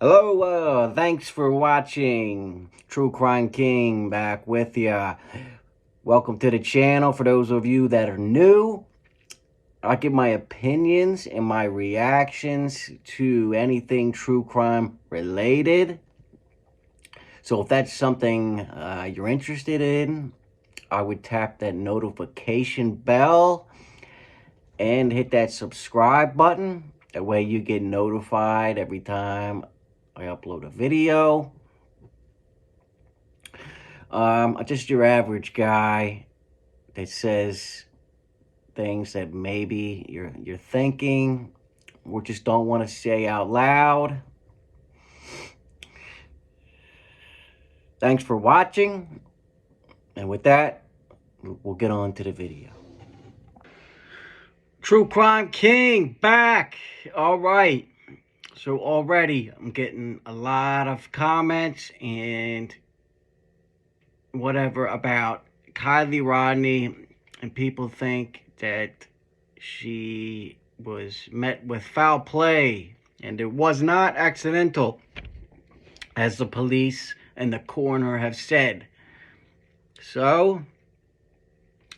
Hello, thanks for watching. True Crime King back with ya. Welcome to the channel. For those of you that are new, I give my opinions and my reactions to anything true crime related. So if that's something you're interested in, I would tap that notification bell and hit that subscribe button. That way you get notified every time I upload a video. I'm just your average guy that says things that maybe you're thinking or just don't want to say out loud. Thanks for watching, and with that, we'll get on to the video. True Crime King back. All right. So already I'm getting a lot of comments and whatever about Kiely Rodni, and people think that she was met with foul play and it was not accidental, as the police and the coroner have said. So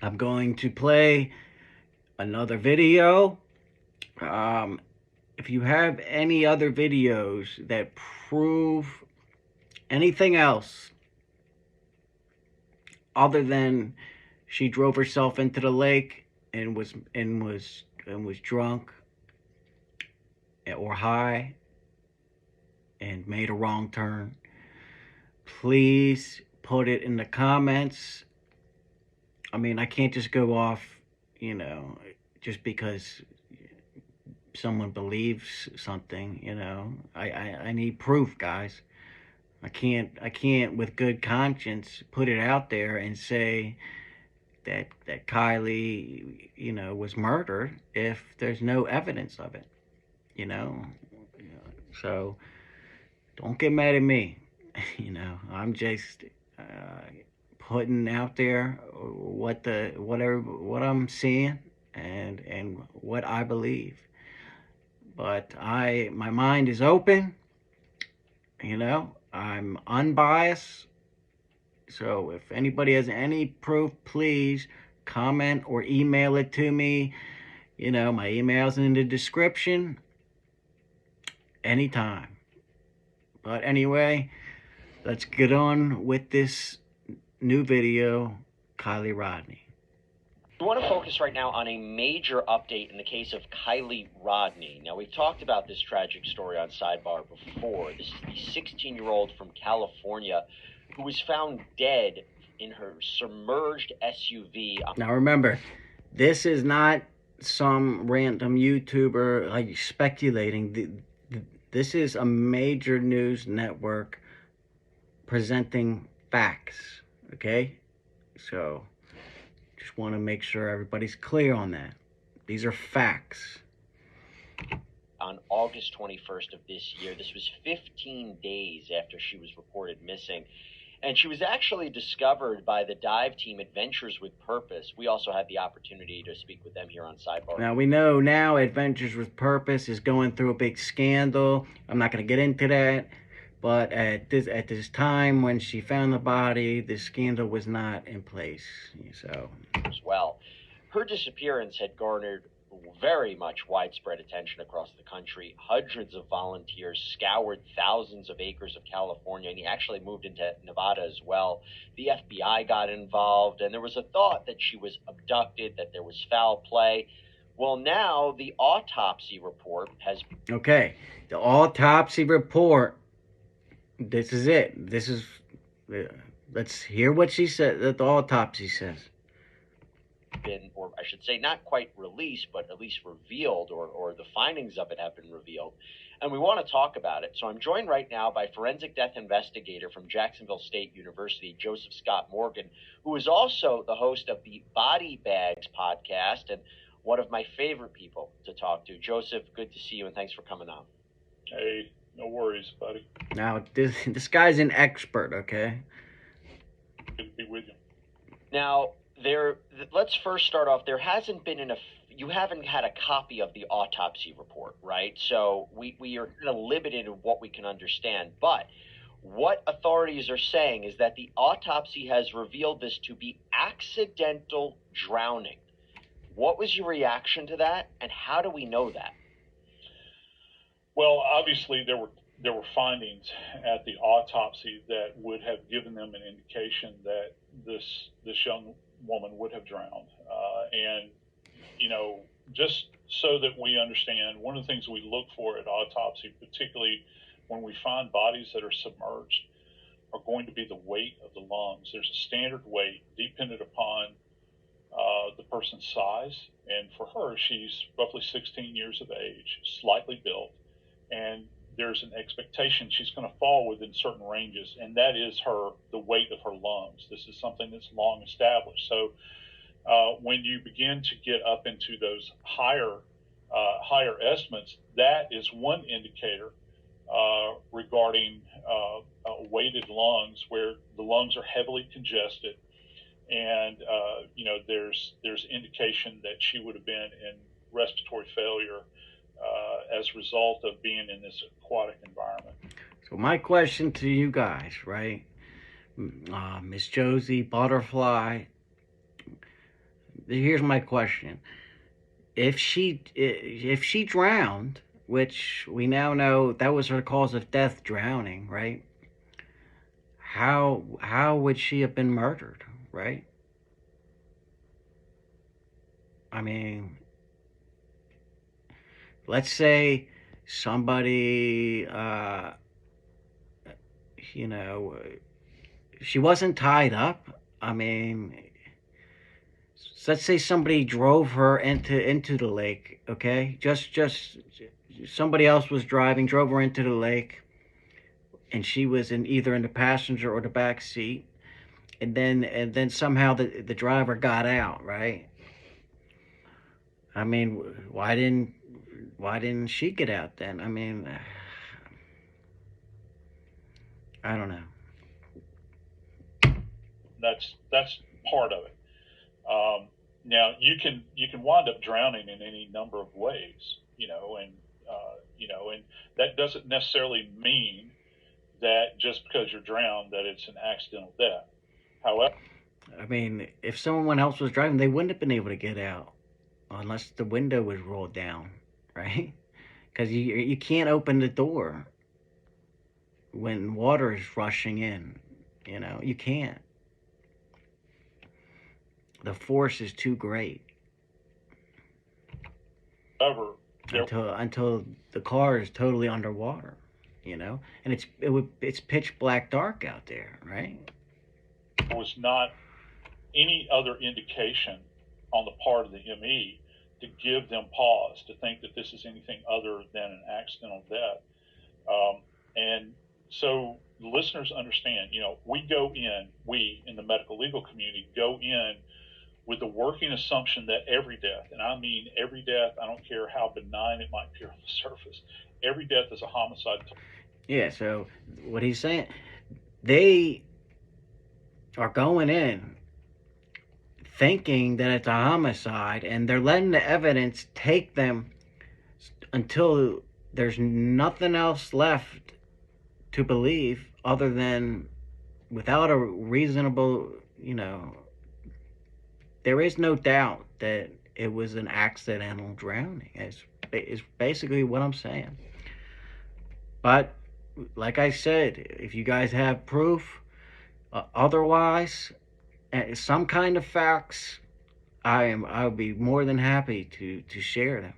I'm going to play another video. If you have any other videos that prove anything else other than she drove herself into the lake and was drunk or high and made a wrong turn, please put it in the comments. I mean, I can't just go off, just because someone believes something, I need proof, guys. I can't with good conscience put it out there and say that Kiely, was murdered if there's no evidence of it, So don't get mad at me. I'm just putting out there what I'm seeing and what I believe. But my mind is open. I'm unbiased. So if anybody has any proof, please comment or email it to me. My email's in the description. Anytime. But anyway, let's get on with this new video, Kiely Rodni. We want to focus right now on a major update in the case of Kiely Rodni. Now, we've talked about this tragic story on Sidebar before. This is the 16-year-old from California who was found dead in her submerged SUV. Now, remember, this is not some random YouTuber like speculating. This is a major news network presenting facts, okay? So just want to make sure everybody's clear on that. These are facts. On August 21st of this year, this was 15 days after she was reported missing. And she was actually discovered by the dive team Adventures with Purpose. We also had the opportunity to speak with them here on Sidebar. Now, we know now Adventures with Purpose is going through a big scandal. I'm not going to get into that. But at this time when she found the body, the scandal was not in place. So, as well, her disappearance had garnered very much widespread attention across the country. Hundreds of volunteers scoured thousands of acres of California, and he actually moved into Nevada as well. The FBI got involved, and there was a thought that she was abducted, that there was foul play. Well, now the autopsy report has... Okay, the autopsy report. This is it. This is... let's hear what she said, that the autopsy says. Been, or I should say, not quite released, but at least revealed, or the findings of it have been revealed. And we want to talk about it. So I'm joined right now by forensic death investigator from Jacksonville State University, Joseph Scott Morgan, who is also the host of the Body Bags podcast and one of my favorite people to talk to. Joseph, good to see you, and thanks for coming on. Hey, no worries, buddy. Now, this guy's an expert, okay? Good to be with you. Now, let's first start off. There hasn't been you haven't had a copy of the autopsy report, right? So we are kind of limited in what we can understand. But what authorities are saying is that the autopsy has revealed this to be accidental drowning. What was your reaction to that, and how do we know that? Well, obviously there were findings at the autopsy that would have given them an indication that this young woman would have drowned. And you know, just so that we understand, one of the things we look for at autopsy, particularly when we find bodies that are submerged, are going to be the weight of the lungs. There's a standard weight dependent upon the person's size. And for her, she's roughly 16 years of age, slightly built, and there's an expectation she's going to fall within certain ranges, and that is the weight of her lungs. This is something that's long established. So when you begin to get up into those higher estimates, that is one indicator regarding weighted lungs, where the lungs are heavily congested, and there's indication that she would have been in respiratory failure as a result of being in this aquatic environment. So my question to you guys, right? Miss Josie, Butterfly. Here's my question: If she drowned, which we now know that was her cause of death, drowning, right? How would she have been murdered, right? I mean, let's say somebody, you know, she wasn't tied up. I mean, let's say somebody drove her into the lake. Okay, just somebody else was driving, drove her into the lake, and she was either in the passenger or the back seat, and then somehow the driver got out, right? I mean, why didn't she get out then? I mean, I don't know. That's part of it. Now you can wind up drowning in any number of ways, and that doesn't necessarily mean that just because you're drowned that it's an accidental death. However, I mean, if someone else was driving, they wouldn't have been able to get out unless the window was rolled down, right? Because you can't open the door when water is rushing in. You can't. The force is too great however, there until the car is totally underwater. And it's pitch black dark out there, right? was not any other indication on the part of the ME to give them pause to think that this is anything other than an accidental death. And so listeners understand, we in the medical legal community go in with the working assumption that every death, and I mean every death, I don't care how benign it might appear on the surface, every death is a homicide. Yeah, so what he's saying, they are going in thinking that it's a homicide, and they're letting the evidence take them until there's nothing else left to believe other than, without a reasonable, there is no doubt that it was an accidental drowning. Is basically what I'm saying. But like I said, if you guys have proof, otherwise, some kind of facts, I'll be more than happy to share them.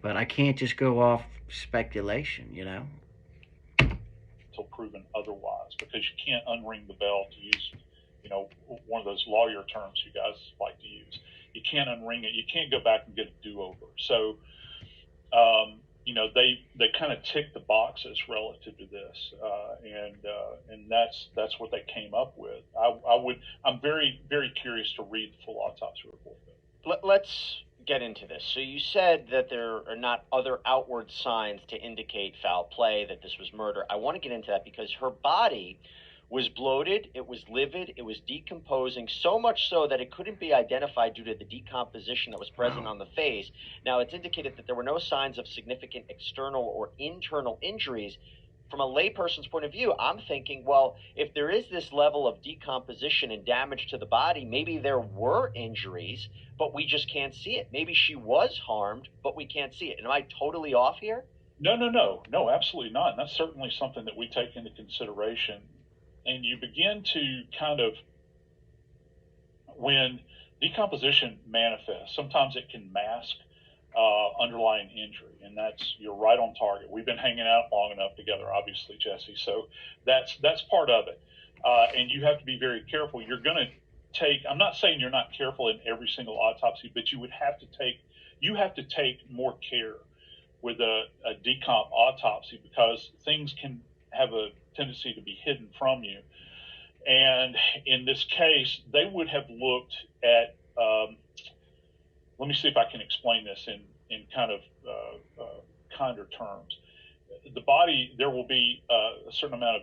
But I can't just go off speculation, Until proven otherwise, because you can't unring the bell, to use one of those lawyer terms you guys like to use. You can't unring it. You can't go back and get a do-over. So they kind of tick the boxes relative to this, and that's what they came up with. I'm very, very curious to read the full autopsy report. Let's get into this. So you said that there are not other outward signs to indicate foul play, that this was murder. I want to get into that because her body was bloated, it was livid, it was decomposing, so much so that it couldn't be identified due to the decomposition that was present on the face. Now, it's indicated that there were no signs of significant external or internal injuries. From a layperson's point of view, I'm thinking, well, if there is this level of decomposition and damage to the body, maybe there were injuries, but we just can't see it. Maybe she was harmed, but we can't see it. Am I totally off here? No, absolutely not. And that's certainly something that we take into consideration. And you begin to kind of, when decomposition manifests, sometimes it can mask underlying injury, and you're right on target. We've been hanging out long enough together, obviously, Jesse. So that's part of it, and you have to be very careful. You're going to take. I'm not saying you're not careful in every single autopsy, but you have to take more care with a decomp autopsy, because things can have a tendency to be hidden from you. And in this case, they would have looked at. Let me see if I can explain this in kind of kinder terms. The body, there will be a certain amount of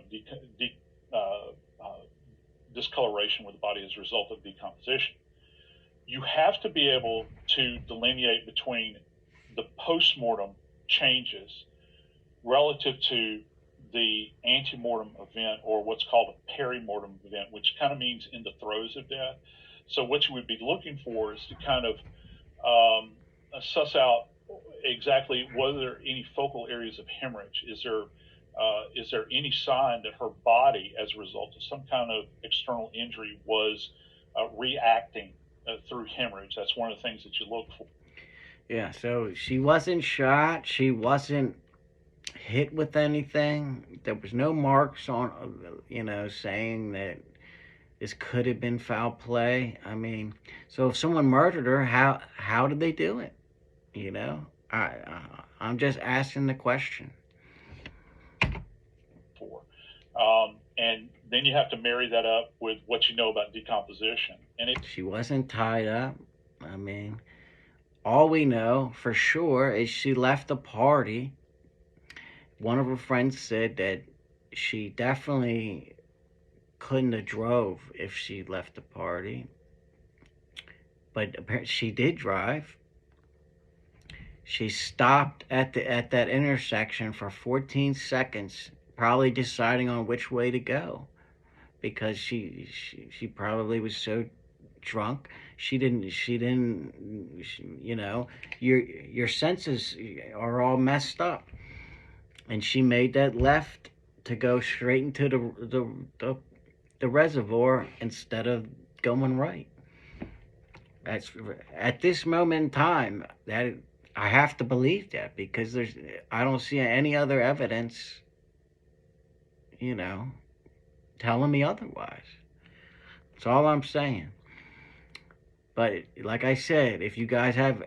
discoloration with the body as a result of decomposition. You have to be able to delineate between the postmortem changes relative to the antemortem event, or what's called a perimortem event, which kind of means in the throes of death. So what you would be looking for is to kind of suss out exactly whether there are any focal areas of hemorrhage. Is there any sign that her body, as a result of some kind of external injury, was reacting through hemorrhage? That's one of the things that you look for. Yeah, so she wasn't shot. She wasn't hit with anything. There was no marks on, saying that this could have been foul play. I mean, so if someone murdered her, how did they do it? You know, I'm just asking the question. And then you have to marry that up with what you know about decomposition. She wasn't tied up. I mean, all we know for sure is she left the party. One of her friends said that she definitely couldn't have drove if she left the party, but apparently she did drive. She stopped at that intersection for 14 seconds, probably deciding on which way to go, because she probably was so drunk. She didn't. Your senses are all messed up, and she made that left to go straight into the reservoir instead of going right. That's at this moment in time that I have to believe that, because I don't see any other evidence, telling me otherwise. That's all I'm saying. But like I said, if you guys have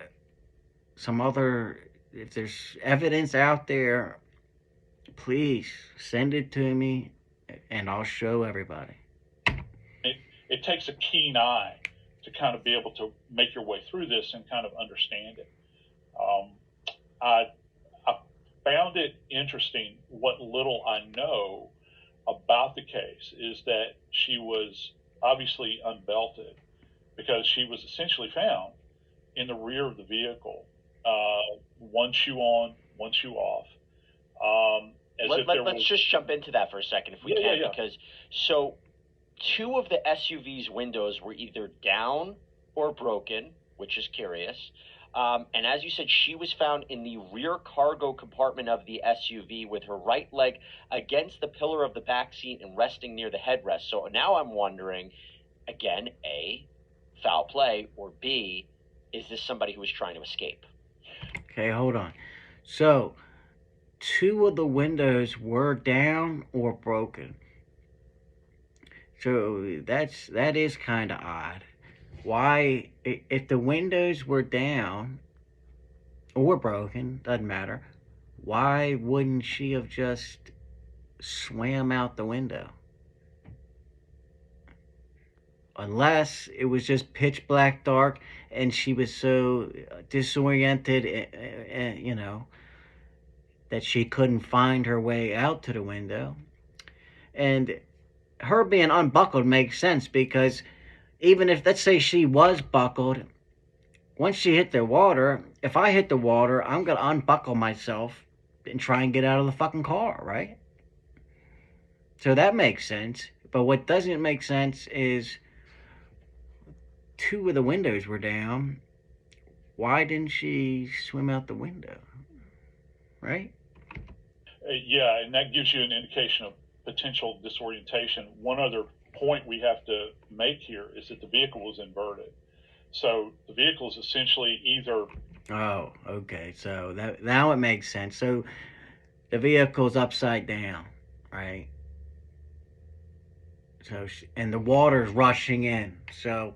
if there's evidence out there, please send it to me and I'll show everybody. It takes a keen eye to kind of be able to make your way through this and kind of understand it. I found it interesting what little I know about the case is that she was obviously unbelted, because she was essentially found in the rear of the vehicle, one shoe on, one shoe off. Let's just jump into that for a second, if we can, because so two of the SUV's windows were either down or broken, which is curious. And as you said, she was found in the rear cargo compartment of the SUV with her right leg against the pillar of the back seat and resting near the headrest. So now I'm wondering, again, A, foul play, or B, is this somebody who was trying to escape? Okay, hold on. So, two of the windows were down or broken. So that is kind of odd. Why, if the windows were down or broken, doesn't matter, why wouldn't she have just swam out the window? Unless it was just pitch black dark and she was so disoriented, that she couldn't find her way out to the window. And her being unbuckled makes sense because even if, let's say, she was buckled, once she hit the water, if I hit the water, I'm gonna unbuckle myself and try and get out of the fucking car, right? So that makes sense. But what doesn't make sense is two of the windows were down. Why didn't she swim out the window? Right? Yeah, and that gives you an indication of potential disorientation. One other point we have to make here is that the vehicle was inverted. So the vehicle is essentially either. Oh, okay. So that now it makes sense. So the vehicle's upside down, right? So and the water's rushing in. So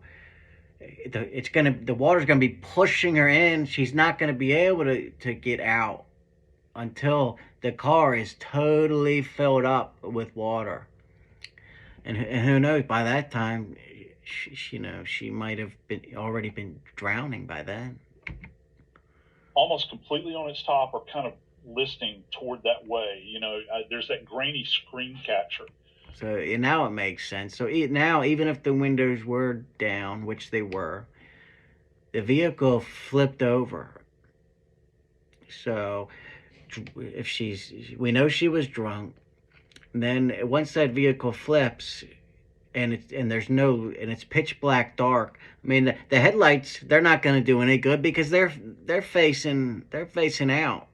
the water's gonna be pushing her in. She's not gonna be able to get out until the car is totally filled up with water. And who knows? By that time, she might have been drowning by then. Almost completely on its top or kind of listing toward that way. There's that grainy screen capture. So now it makes sense. So now, even if the windows were down, which they were, the vehicle flipped over. So if we know she was drunk. Then once that vehicle flips, and it's pitch black dark. I mean, the headlights, they're not going to do any good because they're facing out,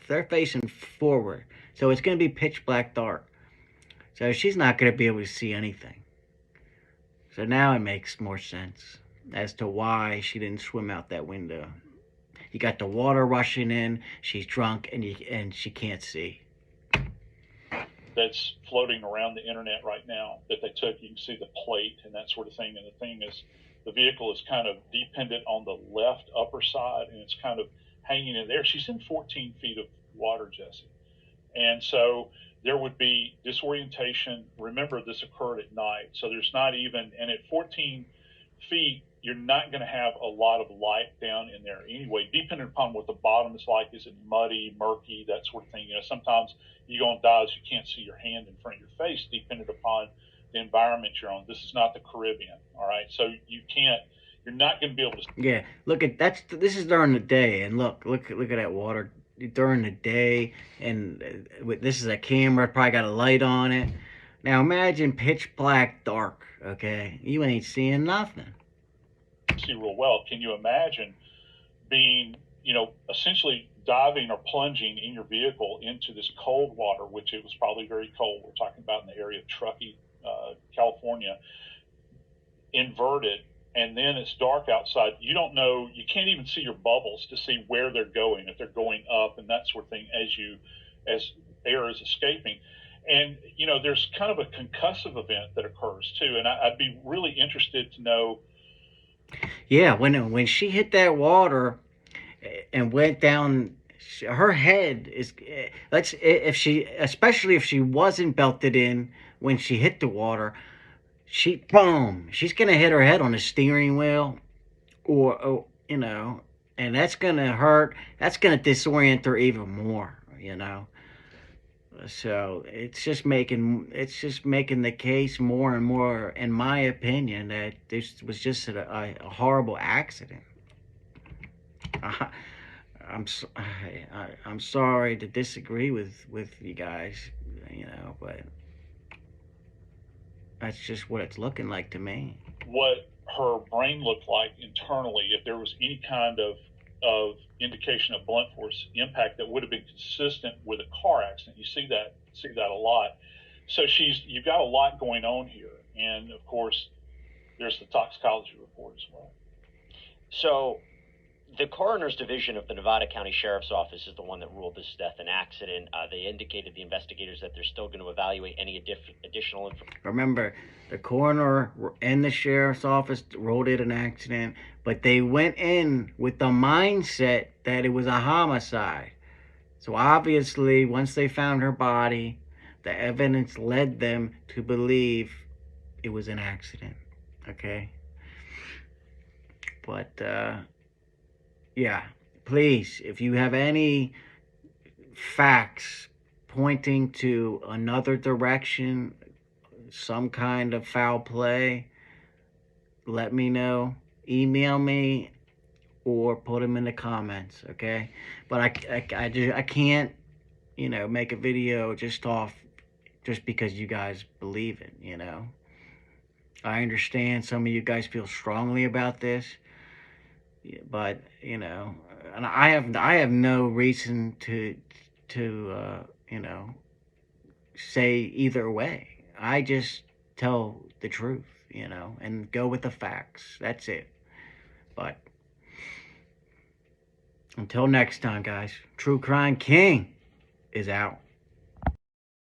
they're facing forward. So it's going to be pitch black dark. So she's not going to be able to see anything. So now it makes more sense as to why she didn't swim out that window. You got the water rushing in. She's drunk, and she can't see. That's floating around the internet right now that they took. You can see the plate and that sort of thing. And the thing is, the vehicle is kind of dependent on the left upper side, and it's kind of hanging in there. She's in 14 feet of water, Jesse. And so there would be disorientation. Remember, this occurred at night. So there's not even, and at 14 feet, you're not going to have a lot of light down in there anyway, depending upon what the bottom is like. Is it muddy, murky, that sort of thing? Sometimes you go on dives, you can't see your hand in front of your face, depending upon the environment you're on. This is not the Caribbean, all right? So you're not going to be able to. Yeah, look at this is during the day, and look at that water during the day, and this is a camera, probably got a light on it. Now imagine pitch black dark, okay? You ain't seeing nothing. See real well. Can you imagine being, essentially diving or plunging in your vehicle into this cold water, which it was probably very cold. We're talking about in the area of Truckee, California, inverted, and then it's dark outside. You don't know, you can't even see your bubbles to see where they're going, if they're going up and that sort of thing as air is escaping. And, there's kind of a concussive event that occurs too. And I'd be really interested to know. Yeah, when she hit that water and went down, her head is, especially if she wasn't belted in when she hit the water, she's gonna hit her head on the steering wheel, or and that's gonna hurt. That's gonna disorient her even more. So it's just making the case more and more, in my opinion, that this was just a horrible accident. I'm sorry to disagree with you guys, but that's just what it's looking like to me. What her brain looked like internally, if there was any kind of indication of blunt force impact that would have been consistent with a car accident. You see that a lot. So you've got a lot going on here, and of course, there's the toxicology report as well. So, the coroner's division of the Nevada County Sheriff's Office is the one that ruled this death an accident. They indicated, the investigators, that they're still going to evaluate any additional information. Remember, the coroner and the sheriff's office ruled it an accident, but they went in with the mindset that it was a homicide. So obviously, once they found her body, the evidence led them to believe it was an accident. Okay? But, yeah, please, if you have any facts pointing to another direction, some kind of foul play, let me know. Email me or put them in the comments, okay? But I can't, make a video just because you guys believe it, I understand some of you guys feel strongly about this, but and I have no reason to say either way. I just tell the truth, and go with the facts. That's it. But until next time, guys, True Crime King is out.